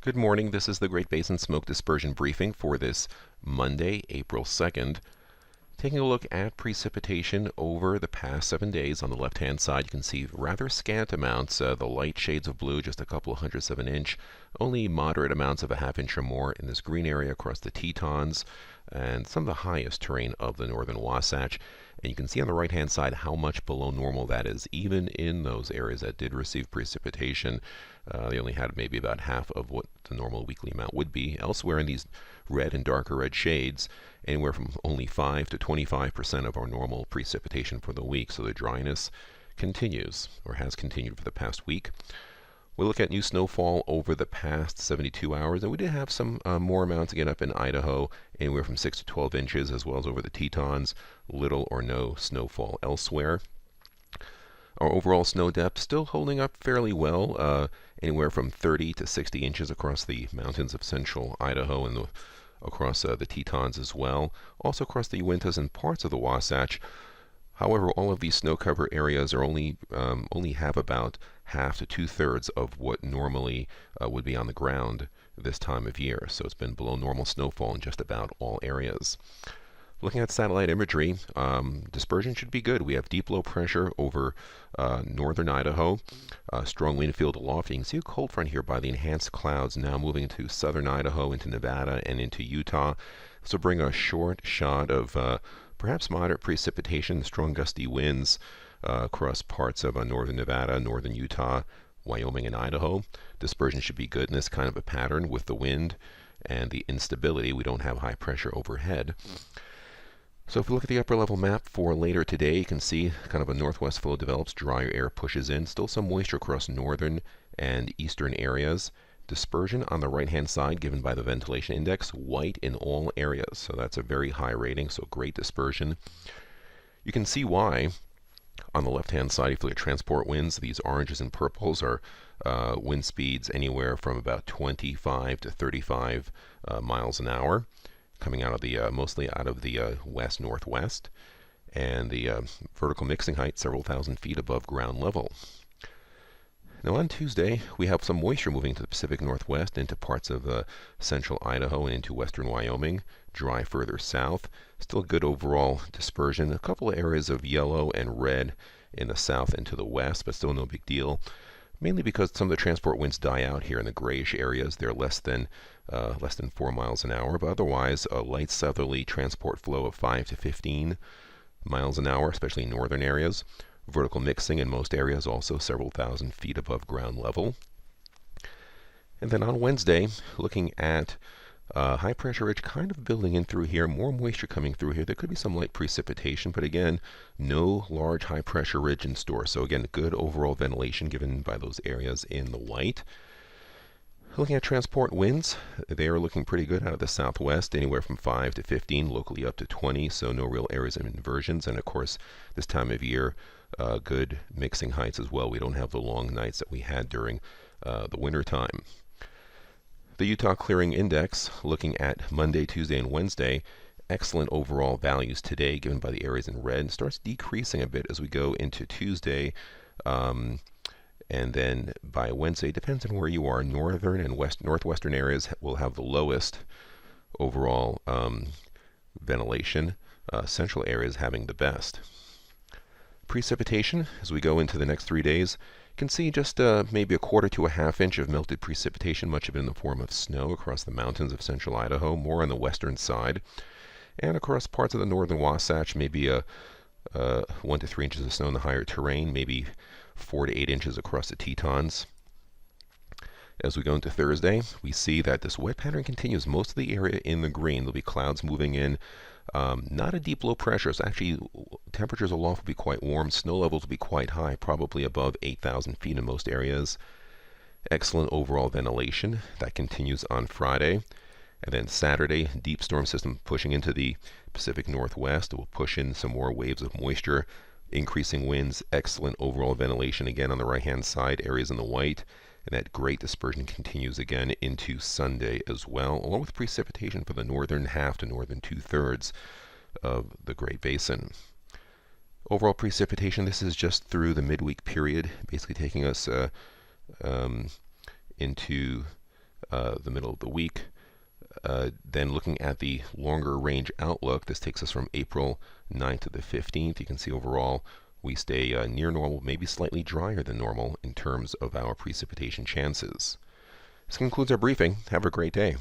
Good morning. This is the Great Basin Smoke Dispersion Briefing for this Monday, April 2nd. Taking a look at precipitation over the past 7 days. On the left-hand side, you can see rather scant amounts. The light shades of blue, just a couple of hundredths of an inch. Only moderate amounts of a half inch or more in this green area across the Tetons and some of the highest terrain of the northern Wasatch. And you can see on the right-hand side how much below normal that is, even in those areas that did receive precipitation. They only had maybe about half of what the normal weekly amount would be. Elsewhere in these red and darker red shades, anywhere from only 5 to 25% of our normal precipitation for the week. So the dryness continues, or has continued for the past week. We look at new snowfall over the past 72 hours, and we did have some more amounts get up in Idaho, anywhere from 6 to 12 inches, as well as over the Tetons. Little or no snowfall elsewhere. Our overall snow depth still holding up fairly well, anywhere from 30 to 60 inches across the mountains of central Idaho and across the Tetons as well. Also across the Uintas and parts of the Wasatch. However, all of these snow cover areas are only have about half to two-thirds of what normally would be on the ground this time of year. So it's been below normal snowfall in just about all areas. Looking at satellite imagery, dispersion should be good. We have deep low pressure over northern Idaho, strong wind field aloft. You can see a cold front here by the enhanced clouds now moving into southern Idaho, into Nevada, and into Utah. This will bring a short shot of perhaps moderate precipitation, strong gusty winds across parts of northern Nevada, northern Utah, Wyoming, and Idaho. Dispersion should be good in this kind of a pattern with the wind and the instability. We don't have high pressure overhead. So if we look at the upper level map for later today, you can see kind of a northwest flow develops, drier air pushes in, still some moisture across northern and eastern areas. Dispersion on the right-hand side given by the ventilation index, white in all areas. So that's a very high rating, so great dispersion. You can see why on the left-hand side, if you look at transport winds, these oranges and purples are wind speeds anywhere from about 25 to 35 miles an hour, coming out of the mostly out of the west-northwest, and the vertical mixing height several thousand feet above ground level. Now on Tuesday, we have some moisture moving to the Pacific Northwest into parts of central Idaho and into western Wyoming, dry further south. Still good overall dispersion. A couple of areas of yellow and red in the south and to the west, but still no big deal. Mainly because some of the transport winds die out here in the grayish areas. They're less than 4 miles an hour, but otherwise a light southerly transport flow of 5 to 15 miles an hour, especially in northern areas. Vertical mixing in most areas, also several thousand feet above ground level. And then on Wednesday, looking at high pressure ridge kind of building in through here, more moisture coming through here. There could be some light precipitation, but again, no large high pressure ridge in store. So again, good overall ventilation given by those areas in the white. Looking at transport winds, they are looking pretty good out of the southwest, anywhere from 5 to 15, locally up to 20, so no real areas of inversions. And of course, this time of year, good mixing heights as well. We don't have the long nights that we had during the winter time. The Utah Clearing Index, looking at Monday, Tuesday, and Wednesday, excellent overall values today given by the areas in red, starts decreasing a bit as we go into Tuesday. And then by Wednesday, depends on where you are, northern and northwestern areas will have the lowest overall ventilation, central areas having the best. Precipitation, as we go into the next 3 days, you can see just maybe a quarter to a half inch of melted precipitation, much of it in the form of snow across the mountains of central Idaho, more on the western side. And across parts of the northern Wasatch, maybe 1 to 3 inches of snow in the higher terrain, maybe 4 to 8 inches across the Tetons. As we go into Thursday, we see that this wet pattern continues. Most of the area in the green, there'll be clouds moving in. Not a deep low pressure. So actually, temperatures aloft will be quite warm. Snow levels will be quite high, probably above 8,000 feet in most areas. Excellent overall ventilation. That continues on Friday. And then Saturday, deep storm system pushing into the Pacific Northwest. It will push in some more waves of moisture. Increasing winds, excellent overall ventilation again on the right-hand side, areas in the white. And that great dispersion continues again into Sunday as well, along with precipitation for the northern half to northern two-thirds of the Great Basin. Overall precipitation, this is just through the midweek period, basically taking us into the middle of the week. Then looking at the longer range outlook, this takes us from April 9th to the 15th. You can see overall we stay near normal, maybe slightly drier than normal in terms of our precipitation chances. This concludes our briefing. Have a great day.